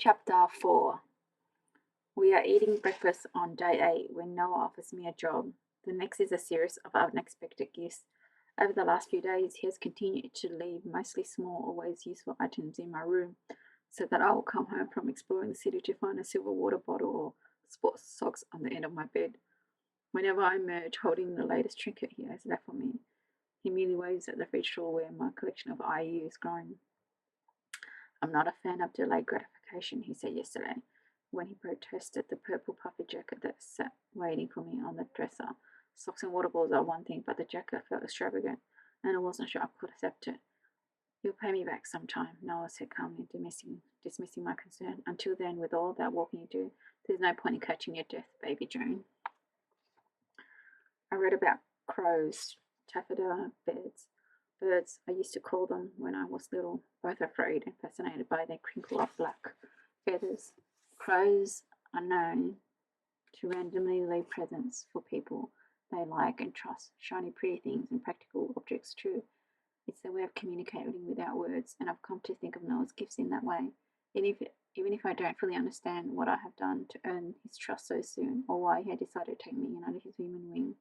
Chapter 4. We are eating breakfast on day 8 when Noah offers me a job. The next is a series of unexpected gifts. Over the last few days, he has continued to leave mostly small, always useful items in my room, so that I will come home from exploring the city to find a silver water bottle or sports socks on the end of my bed. Whenever I emerge holding the latest trinket he has left for me, he merely waves at the fridge door where my collection of IU is growing. I'm not a fan of delayed gratification, he said yesterday, when he protested the purple puffy jacket that sat waiting for me on the dresser. Socks and water balls are one thing, but the jacket felt extravagant, and I wasn't sure I could accept it. You'll pay me back sometime, Noah said calmly, dismissing my concern. Until then, with all that walking you do, there's no point in catching your death, baby June. I read about crows, taffeta birds, I used to call them when I was little, both afraid and fascinated by their crinkle of black feathers. Crows are known to randomly leave presents for people they like and trust, shiny pretty things and practical objects too. It's their way of communicating without words, and I've come to think of Noah's gifts in that way. Even if I don't fully understand what I have done to earn his trust so soon, or why he had decided to take me in under his human wing.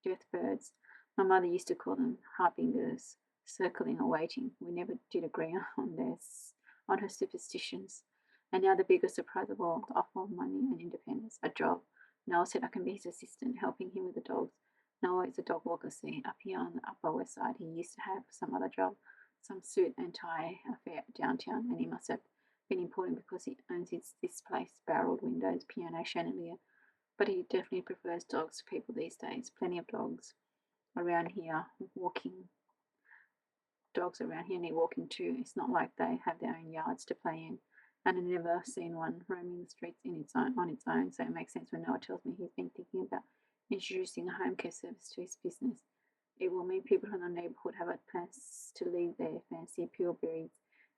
Death birds. My mother used to call them harbingers, circling or waiting. We never did agree on her superstitions. And now the biggest surprise of all, the offer of money and independence, a job. Noah said I can be his assistant, helping him with the dogs. Noah is a dog walker, see, up here on the Upper West Side. He used to have some other job, some suit and tie affair downtown, and he must have been important because he owns this place, barreled windows, piano, chandelier. But he definitely prefers dogs to people these days. Plenty of dogs around here walking. Dogs around here need walking too. It's not like they have their own yards to play in. And I've never seen one roaming the streets on its own, so it makes sense when Noah tells me he's been thinking about introducing a home care service to his business. It will mean people from the neighbourhood have a place to leave their fancy pureberries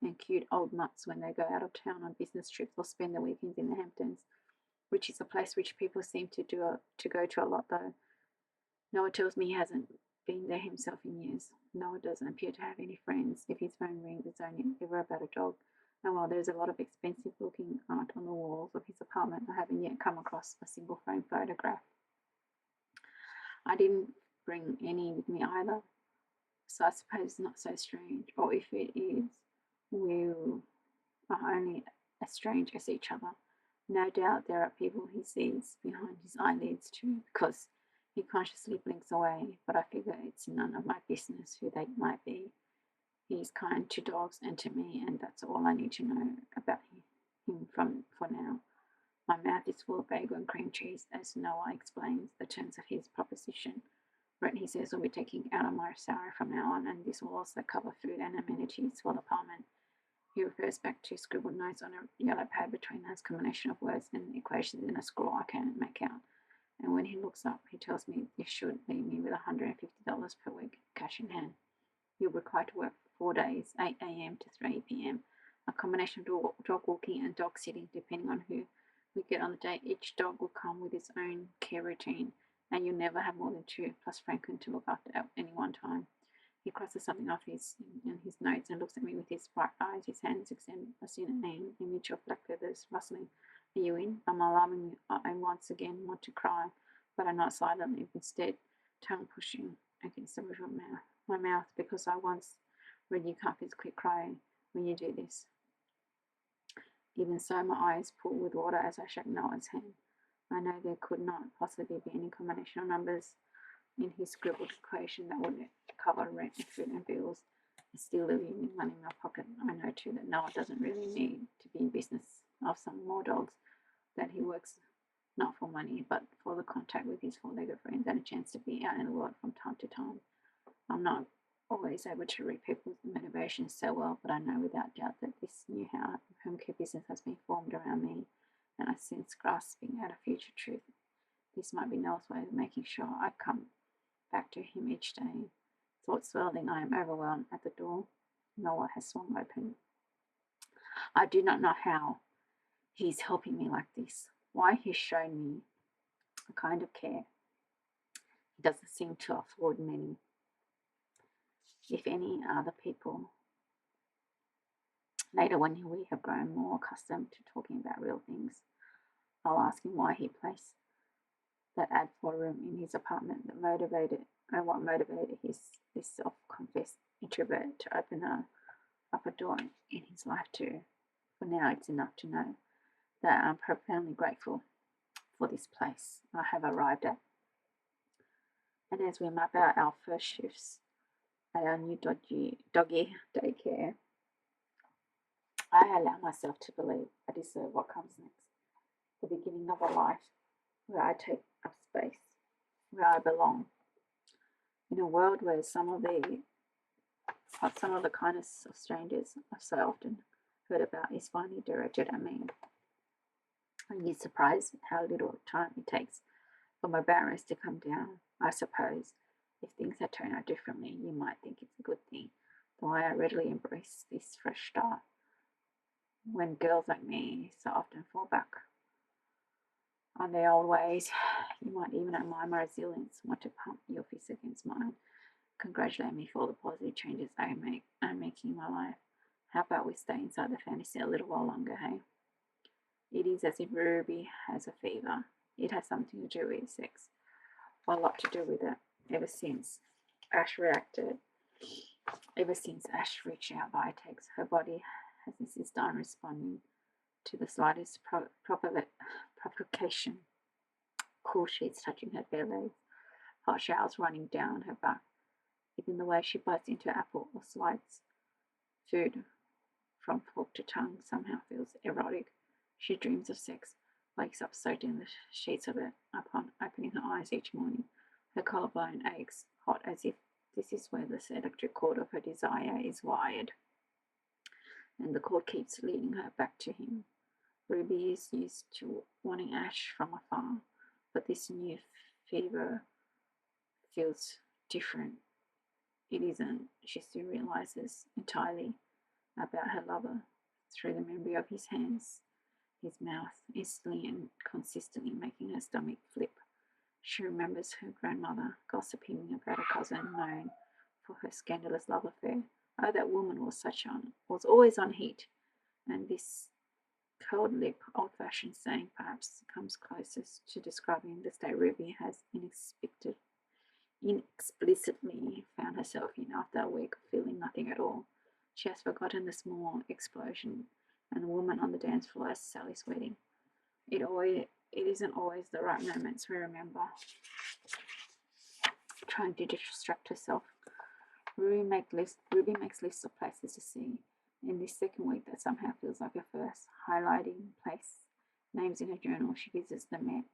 and cute old mutts when they go out of town on business trips or spend the weekends in the Hamptons, which is a place rich people seem to go to a lot though. Noah tells me he hasn't been there himself in years. Noah doesn't appear to have any friends. If his phone rings, it's only ever about a dog. And while there's a lot of expensive looking art on the walls of his apartment, I haven't yet come across a single frame photograph. I didn't bring any with me either, so I suppose it's not so strange. Or if it is, we are only as strange as each other. No doubt there are people he sees behind his eyelids too, because he consciously blinks away, but I figure it's none of my business who they might be. He's kind to dogs and to me, and that's all I need to know about him for now. My mouth is full of bagel and cream cheese as Noah explains the terms of his proposition. Rent, he says, will be taking out of my salary from now on, and this will also cover food and amenities for the apartment. He refers back to scribbled notes on a yellow pad between those combination of words and equations in a scroll I can't make out. And when he looks up, he tells me this should leave me with $150 per week, cash in hand. He'll be required to work for 4 days, 8 a.m. to 3 p.m. A combination of dog walking and dog sitting, depending on who we get on the day. Each dog will come with its own care routine, and you'll never have more than 2, plus Franklin to look after at any one time. He crosses something off in his notes and looks at me with his bright eyes. His hands extend. I see an image of black feathers rustling. Are you in? I'm alarming you. I once again want to cry, but I'm not silently. Instead, tongue pushing against the roof of my mouth, because I once read you can't quick cry when you do this. Even so, my eyes pool with water as I shake Noah's hand. I know there could not possibly be any combination of numbers in his scribbled equation that would cover rent and food and bills and still leaving money in my pocket. I know too that Noah doesn't really need to be in business of some more dogs, that he works not for money but for the contact with his four-legged friends and a chance to be out in the world from time to time. I'm not always able to read people's motivations so well, but I know without doubt that this new home care business has been formed around me, and I sense grasping at a future truth. This might be Noel's way of making sure I come back to him each day. Thoughts swirling, I am overwhelmed. At the door, Noah has swung open. I do not know how he's helping me like this, why he's shown me a kind of care he doesn't seem to afford many, if any, other people. Later, when we have grown more accustomed to talking about real things, I'll ask him why he placed that ad for a room in his apartment that motivated and what motivated this self-confessed introvert to open up a door in his life too. For now, it's enough to know that I'm profoundly grateful for this place I have arrived at. And as we map out our first shifts at our new doggy daycare, I allow myself to believe I deserve what comes next. The beginning of a life where I take up space, where I belong. In a world where some of the kindness of strangers I've so often heard about is finally directed at me. Are you surprised at how little time it takes for my barriers to come down? I suppose if things had turned out differently, you might think it's a good thing, though I readily embrace this fresh start when girls like me so often fall back on their old ways. You might even admire my resilience, want to pump your fist against mine, congratulate me for all the positive changes I'm making in my life. How about we stay inside the fantasy a little while longer, hey? It is as if Ruby has a fever. It has something to do with sex. Well, a lot to do with it. Ever since Ash reached out via text, her body has insisted on responding to the slightest provocation. Cool sheets touching her bare legs, hot showers running down her back. Even the way she bites into apple or slides food from fork to tongue somehow feels erotic. She dreams of sex, wakes up soaked in the sheets of it upon opening her eyes each morning. Her collarbone aches, hot as if this is where the electric cord of her desire is wired. And the cord keeps leading her back to him. Ruby is used to wanting Ash from afar, but this new fever feels different. It isn't. She soon realizes entirely about her lover through the memory of his hands, his mouth, instantly and consistently making her stomach flip. She remembers her grandmother gossiping about a cousin known for her scandalous love affair. Oh, that woman was always on heat, and this cold lip, old-fashioned saying perhaps comes closest to describing the state Ruby has inexplicitly found herself in after a week of feeling nothing at all. She has forgotten the small explosion and the woman on the dance floor at Sally's wedding. It isn't always the right moments we remember. Trying to distract herself, Ruby makes lists of places to see. In this second week that somehow feels like a first, highlighting place names in her journal, she visits the Met,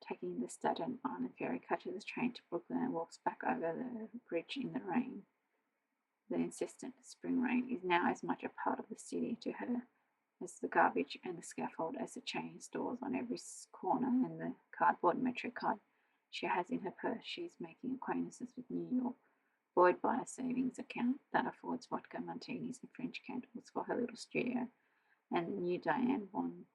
taking the Staten Island ferry, catches the train to Brooklyn and walks back over the bridge in the rain. The insistent spring rain is now as much a part of the city to her as the garbage and the scaffold, as the chain stores on every corner and the cardboard metro card she has in her purse. She is making acquaintances with New York, buoyed by a savings account that affords vodka martinis and French candles for her little studio, and the new Diane von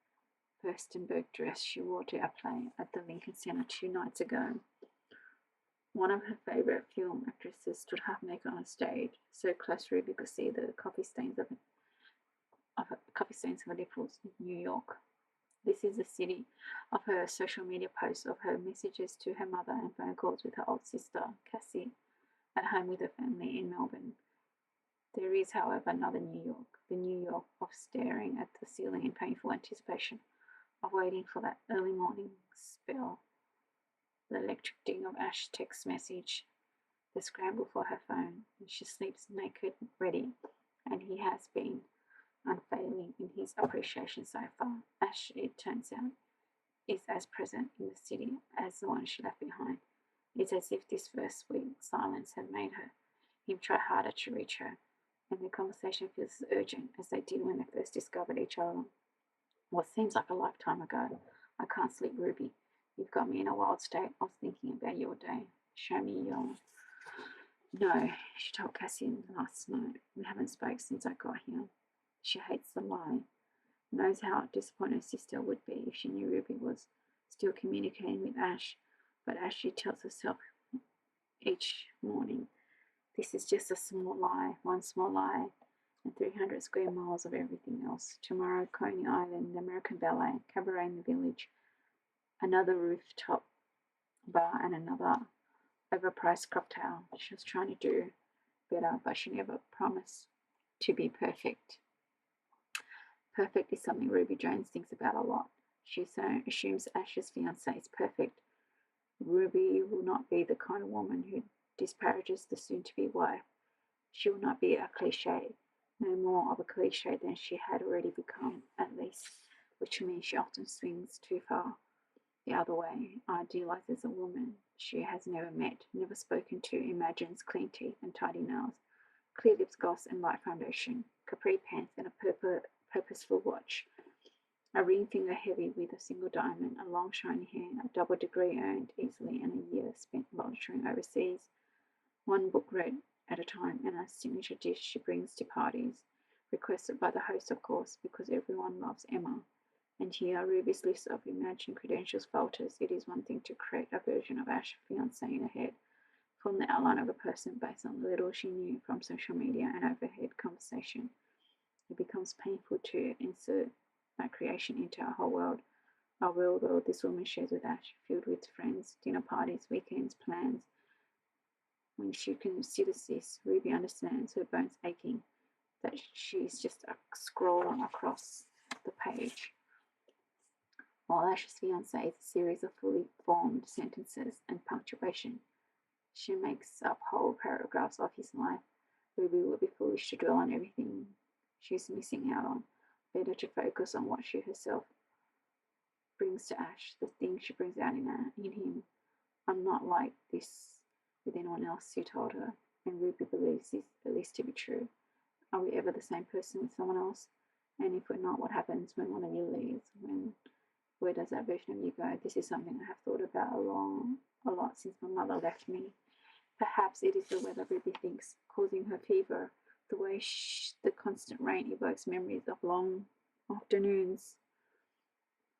Furstenberg dress she wore to a play at the Lincoln Center 2 nights ago. One of her favorite film actresses stood half naked on stage, so close Ruby could see the coffee stains of her nipples in New York. This is the city of her social media posts, of her messages to her mother, and phone calls with her old sister, Cassie, at home with her family in Melbourne. There is, however, another New York, the New York of staring at the ceiling in painful anticipation, of waiting for that early morning spell, the electric ding of Ash's text message, the scramble for her phone, and she sleeps naked, ready, and he has been unfailing in his appreciation so far. Ash, it turns out, is as present in the city as the one she left behind. It's as if this first week silence had made him try harder to reach her, and the conversation feels as urgent as they did when they first discovered each other. What seems like a lifetime ago. I can't sleep, Ruby. You've got me in a wild state. I was thinking about your day. Show me your... No, she told Cassie last night. We haven't spoken since I got here. She hates the lie. Knows how disappointed her sister would be if she knew Ruby was still communicating with Ash. But as she tells herself each morning, this is just a small lie, one small lie, and 300 square miles of everything else. Tomorrow, Coney Island, the American Ballet, Cabaret in the Village, another rooftop bar, and another overpriced cocktail. She was trying to do better, but she never promised to be perfect. Perfect is something Ruby Jones thinks about a lot. She assumes Ash's fiance is perfect. Ruby will not be the kind of woman who disparages the soon-to-be wife. She will not be a cliche, no more of a cliche than she had already become, at least, which means she often swings too far the other way, idealizes a woman she has never met, never spoken to, imagines clean teeth and tidy nails, clear lips, gloss and light foundation, capri pants and a purposeful watch, a ring finger heavy with a single diamond, a long shiny hair, a double degree earned easily, and a year spent volunteering overseas, one book read at a time, and a signature dish she brings to parties, requested by the host, of course, because everyone loves Emma. And here Ruby's list of imagined credentials falters. It is one thing to create a version of Ash's fiancé in her head, form the outline of a person based on the little she knew from social media and overheard conversation. It becomes painful to insert that creation into a whole world, a real world this woman shares with Ash, filled with friends, dinner parties, weekends, plans. When she considers this, Ruby understands, her bones aching, that she's just scrolling across the page. While Ash's fiancé is a series of fully formed sentences and punctuation, she makes up whole paragraphs of his life. Ruby would be foolish to dwell on everything she's missing out on. Better to focus on what she herself brings to Ash, the things she brings out in him. I'm not like this with anyone else, he told her, and Ruby believes this at least to be true. Are we ever the same person with someone else? And if we're not, what happens when one of you leaves? Where does that version of you go? This is something I have thought about a lot since my mother left me. Perhaps it is the weather, Ruby thinks, causing her fever. The way the constant rain evokes memories of long afternoons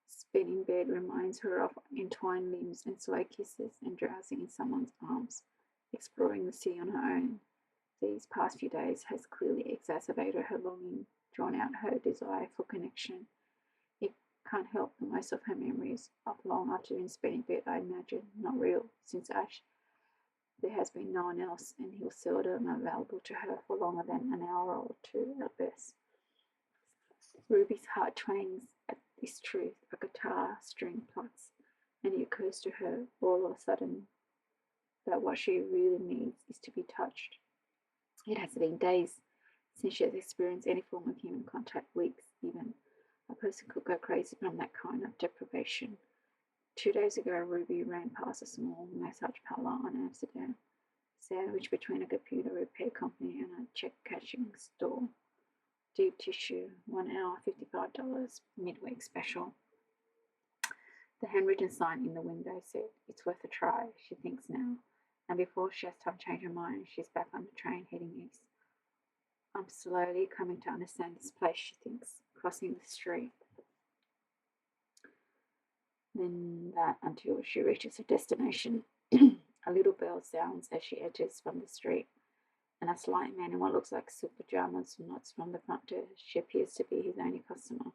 spent in bed reminds her of entwined limbs and slow kisses and drowsing in someone's arms, exploring the sea on her own. These past few days has clearly exacerbated her longing, drawn out her desire for connection. It can't help that most of her memories of long afternoons spent in bed are imagined, not real, since Ash. There has been no one else, and he was seldom available to her for longer than an hour or two at best. Ruby's heart twangs at this truth. A guitar string plucks, and it occurs to her all of a sudden that what she really needs is to be touched. It has been days since she has experienced any form of human contact, weeks even. A person could go crazy from that kind of deprivation. 2 days ago, Ruby ran past a small massage parlor on Amsterdam, sandwiched between a computer repair company and a check-cashing store. Deep tissue, 1 hour, $55, midweek special. The handwritten sign in the window said, "It's worth a try," she thinks now, and before she has time to change her mind, she's back on the train heading east. I'm slowly coming to understand this place, she thinks, crossing the street. Then that until she reaches her destination. A little bell sounds as she enters from the street, and a slight man in what looks like silk pajamas nods from the front door. She appears to be his only customer,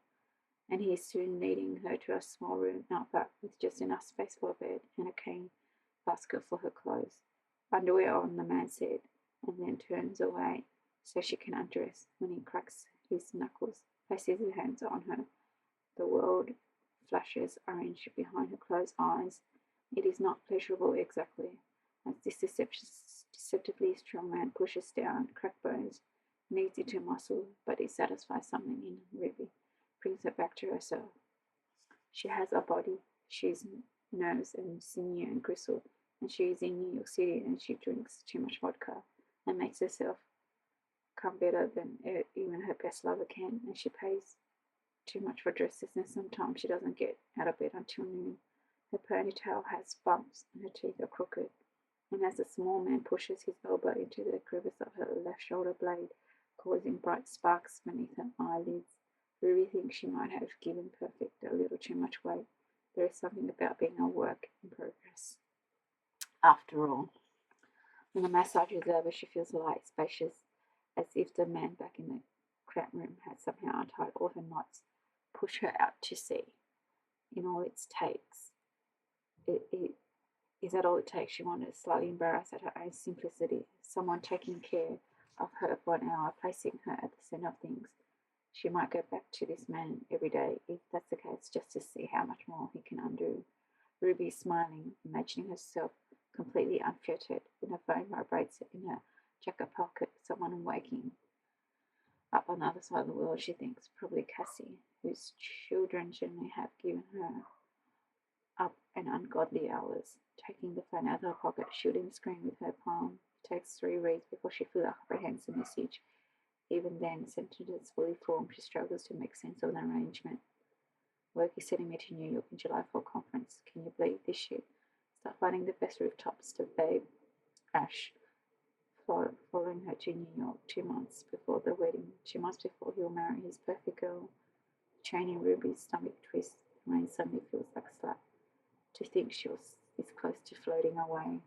and he is soon leading her to a small room out back with just enough space for a bed and a cane basket for her clothes. Underwear on, the man said, and then turns away so she can undress. When he cracks his knuckles, places his hands on her, the world flashes orange behind her closed eyes. It is not pleasurable exactly, as this deceptively strong man pushes down cracked bones, kneads into muscle, but it satisfies something in Ruby, brings her back to herself. She has a body, she's nerves and sinew and gristle, and she is in New York City, and she drinks too much vodka and makes herself come better than even her best lover can, and she pays too much for dresses, and sometimes she doesn't get out of bed until noon. Her ponytail has bumps and her teeth are crooked, and as the small man pushes his elbow into the crevice of her left shoulder blade, causing bright sparks beneath her eyelids, Ruby thinks she might have given Perfect a little too much weight. There is something about being a work in progress. After all, when the massage is over, she feels light, spacious, as if the man back in the cramped room had somehow untied all her knots, pushed her out to sea. In all it takes, is that all it takes? She wondered, slightly embarrassed at her own simplicity. Someone taking care of her for an hour, placing her at the centre of things. She might go back to this man every day, if that's the case, just to see how much more he can undo. Ruby smiling, imagining herself completely unfettered, when her phone vibrates in her jacket pocket, someone waking up on the other side of the world, she thinks, probably Cassie, whose children generally have given her up an ungodly hours. Taking the phone out of her pocket, shooting the screen with her palm. It takes 3 reads before she fully comprehends the message. Even then, sentences fully formed, she struggles to make sense of an arrangement. Work is sending me to New York in July for a conference. Can you believe this shit? Start finding the best rooftops to babe Ash, following her to New York 2 months before the wedding, 2 months before he'll marry his perfect girl. Training Ruby's stomach twists, rain suddenly feels like a slap. To think she was this close to floating away.